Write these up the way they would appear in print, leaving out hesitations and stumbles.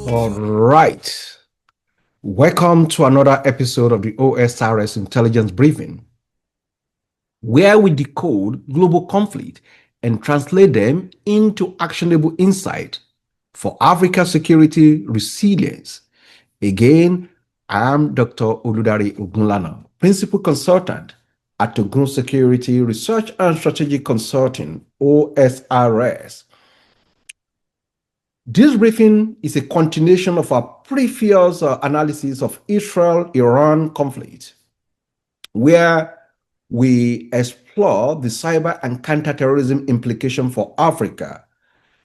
All right. Welcome to another episode of the OSRS Intelligence Briefing, where we decode global conflict and translate them into actionable insight for Africa's security resilience. Again, I am Dr. Oludare Ogunlana, Principal Consultant at Ogun Security Research and Strategic Consulting, OSRS. This briefing is a continuation of our previous analysis of Israel-Iran conflict, where we explore the cyber and counterterrorism implication for Africa.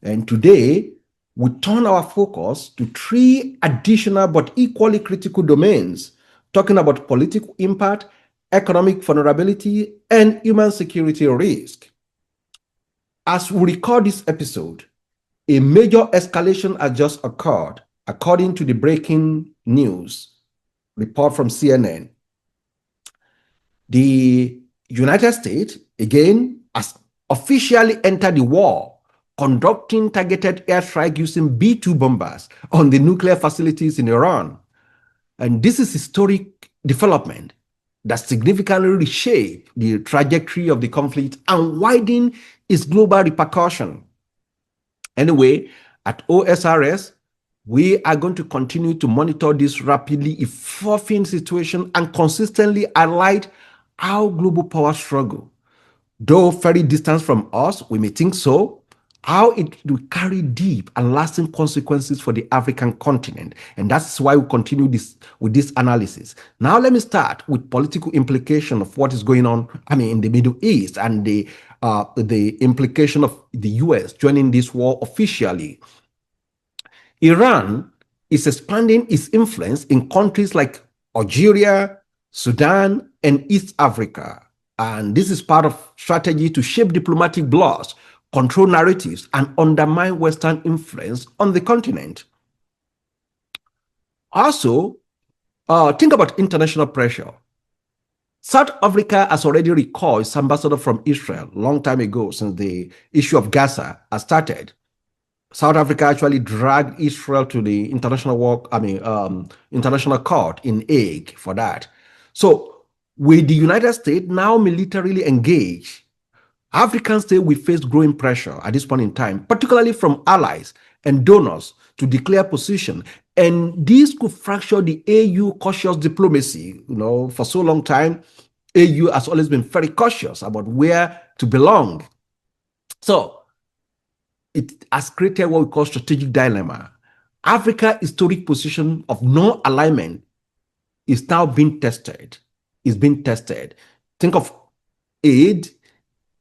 And today, we turn our focus to three additional but equally critical domains, talking about political impact, economic vulnerability, and human security risk. As we record this episode, a major escalation has just occurred, according to the breaking news report from CNN. The United States, again, has officially entered the war, conducting targeted airstrike using B-2 bombers on the nuclear facilities in Iran. And this is historic development that significantly reshaped the trajectory of the conflict and widened its global repercussion. Anyway, at OSRS, we are going to continue to monitor this rapidly evolving situation and consistently highlight how global power struggle, though very distant from us, we may think so, how it will carry deep and lasting consequences for the African continent. And that's why we continue with this analysis. Now, let me start with political implication of what is going on, in the Middle East and the implication of the US joining this war officially. Iran is expanding its influence in countries like Algeria, Sudan, and East Africa. And this is part of strategy to shape diplomatic blocs, control narratives, and undermine Western influence on the continent. Also, think about international pressure. South Africa has already recalled its ambassador from Israel a long time ago, since the issue of Gaza has started. South Africa actually dragged Israel to the international international court in Hague for that. So, with the United States now militarily engaged, African states will face growing pressure at this point in time, particularly from allies and donors to declare position. And this could fracture the AU cautious diplomacy. For so long time, AU has always been very cautious about where to belong. So it has created what we call strategic dilemma. Africa's historic position of non-alignment is now being tested. It's being tested. Think of aid,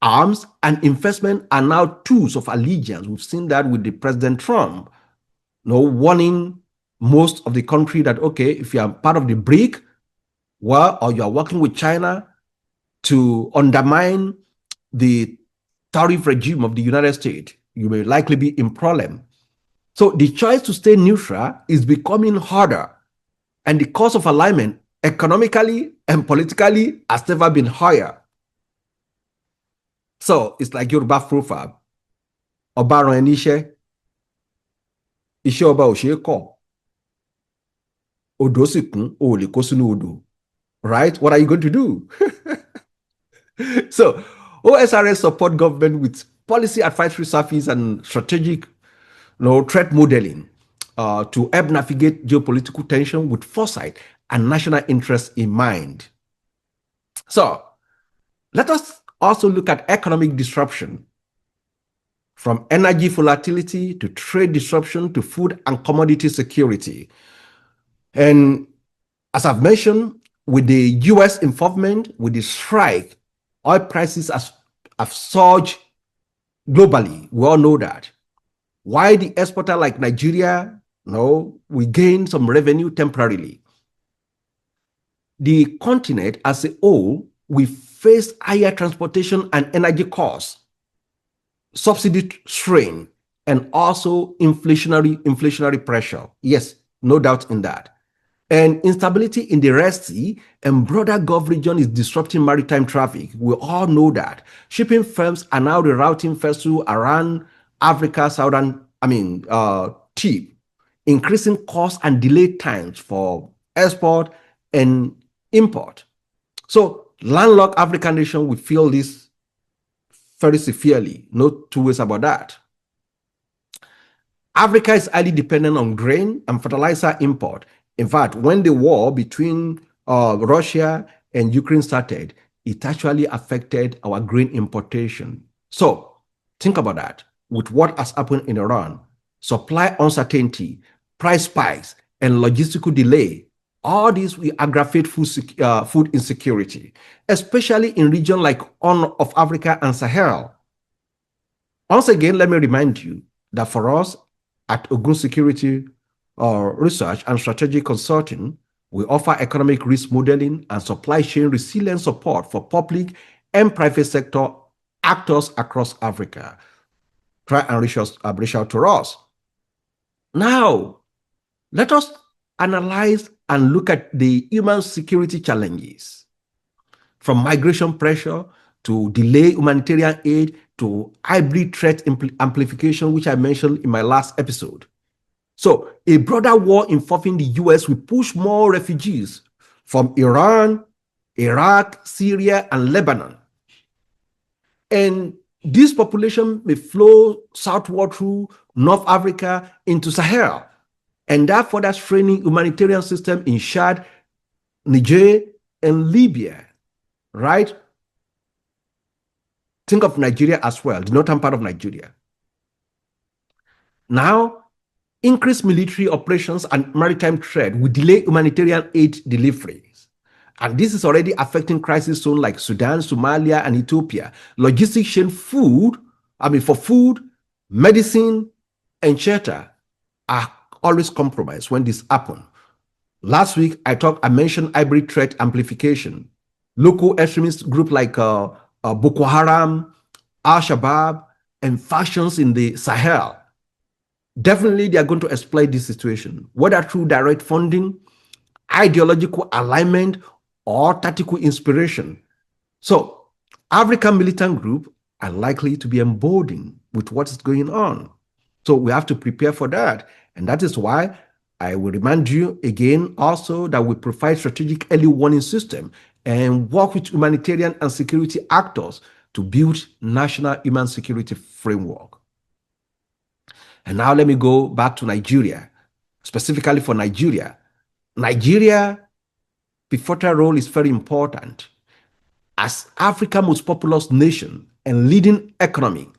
arms, and investment are now tools of allegiance. We've seen that with the President Trump, warning most of the country that, okay, if you are part of the BRIC, or you are working with China to undermine the tariff regime of the United States, you may likely be in problem. So the choice to stay neutral is becoming harder, and the cost of alignment economically and politically has never been higher. So it's like Yoruba proverb, Ọba rán ẹni iṣẹ́, iṣẹ́ ọba ò ṣeé kọ̀, odò sì kún, o ò lè kó sínú odò. Right? What are you going to do? So OSRS support government with policy advisory service and strategic threat modeling to help navigate geopolitical tension with foresight and national interest in mind. So let us also look at economic disruption, from energy volatility to trade disruption to food and commodity security. And as I've mentioned, with the US involvement, with the strike, oil prices have surged globally. We all know that. Why the exporter like Nigeria, we gain some revenue temporarily. The continent as a whole, we face higher transportation and energy costs, subsidy strain, and also inflationary pressure. Yes, no doubt in that. And instability in the Red Sea and broader Gulf region is disrupting maritime traffic. We all know that. Shipping firms are now rerouting vessels around Africa, southern tip increasing costs and delay times for export and import. So landlocked African nations will feel this very severely. No two ways about that. Africa is highly dependent on grain and fertilizer import. In fact, when the war between Russia and Ukraine started, it actually affected our grain importation. So think about that. With what has happened in Iran, supply uncertainty, price spikes, and logistical delay, all these will aggravate food insecurity, especially in regions like Horn of Africa and Sahel. Once again, let me remind you that for us at Ogun Security Research and Strategic Consulting, we offer economic risk modeling and supply chain resilience support for public and private sector actors across Africa. Try and reach out to us. Now, let us analyze and look at the human security challenges, from migration pressure to delayed humanitarian aid to hybrid threat amplification, which I mentioned in my last episode. So a broader war involving the US will push more refugees from Iran, Iraq, Syria, and Lebanon. And this population may flow southward through North Africa into Sahel, and that further straining humanitarian system in Chad, Niger, and Libya, right? Think of Nigeria as well, the northern part of Nigeria. Now, increased military operations and maritime trade will delay humanitarian aid deliveries. And this is already affecting crisis zones like Sudan, Somalia, and Ethiopia. Logistics chain for food, medicine, and shelter are always compromised when this happens. Last week, I mentioned hybrid threat amplification. Local extremist groups like Boko Haram, Al-Shabaab, and factions in the Sahel. Definitely, they are going to exploit this situation, whether through direct funding, ideological alignment, or tactical inspiration. So, African militant groups are likely to be emboldened with what is going on. So, we have to prepare for that. And that is why I will remind you again also that we provide strategic early warning system and work with humanitarian and security actors to build national human security framework. And now let me go back to Nigeria, specifically for Nigeria. Nigeria pivotal role is very important. As Africa's most populous nation and leading economy,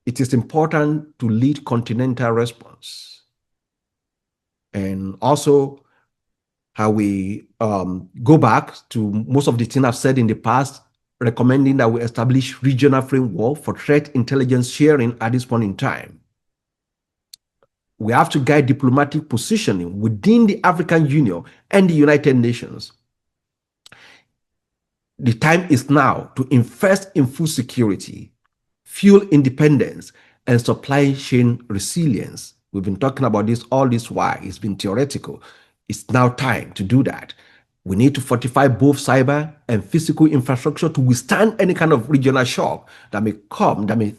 it is important to lead continental response. And also, how we go back to most of the things I've said in the past, recommending that we establish regional framework for threat intelligence sharing at this point in time. We have to guide diplomatic positioning within the African Union and the United Nations. The time is now to invest in food security, fuel independence, and supply chain resilience. We've been talking about this all this while. It's been theoretical. It's now time to do that. We need to fortify both cyber and physical infrastructure to withstand any kind of regional shock that may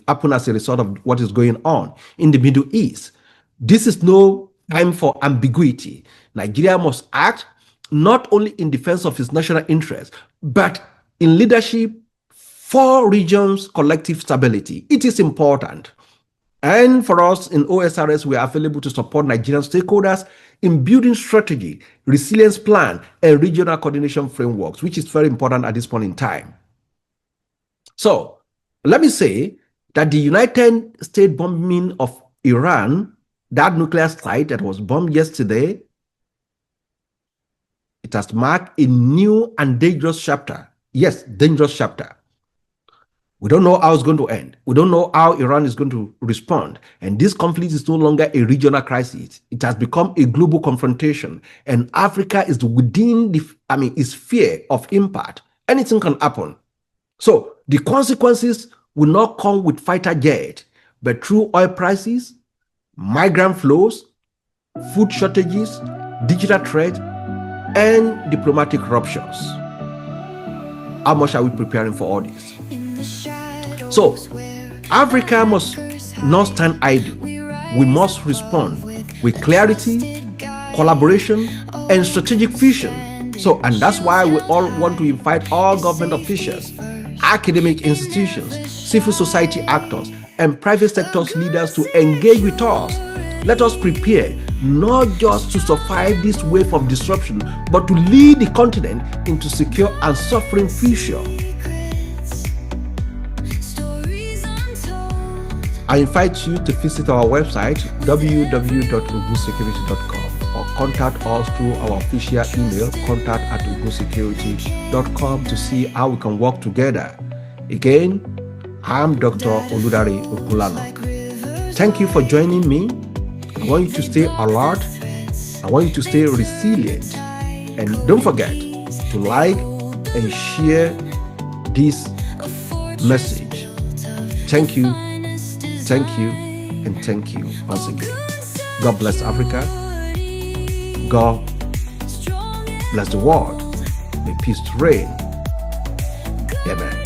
happen as a result of what is going on in the Middle East. This is no time for ambiguity. Nigeria must act not only in defense of its national interests, but in leadership for regions' collective stability. It is important. And for us in OSRS, we are available to support Nigerian stakeholders in building strategy, resilience plan, and regional coordination frameworks, which is very important at this point in time. So let me say that the United States bombing of Iran, that nuclear site that was bombed yesterday, it has marked a new and dangerous chapter. Yes, dangerous chapter. We don't know how it's going to end. We don't know how Iran is going to respond. And this conflict is no longer a regional crisis. It has become a global confrontation. And Africa is within its sphere of impact. Anything can happen. So the consequences will not come with fighter jet, but through oil prices, migrant flows, food shortages, digital threat, and diplomatic ruptures. How much are we preparing for all this? So, Africa must not stand idle. we must respond with clarity, collaboration, and strategic vision. So, and that's why we all want to invite all government officials, academic institutions, civil society actors, and private sector leaders to engage with us. Let us prepare not just to survive this wave of disruption, but to lead the continent into secure and suffering future. I invite you to visit our website www.ugusecurity.com or contact us through our official email contact@ugusecurity.com to see how we can work together. Again, I'm Dr. Oludare Ogunlana. Thank you for joining me. I want you to stay alert. I want you to stay resilient. And don't forget to like and share this message. Thank you, and thank you once again. God bless Africa. God bless the world. May peace reign. Amen.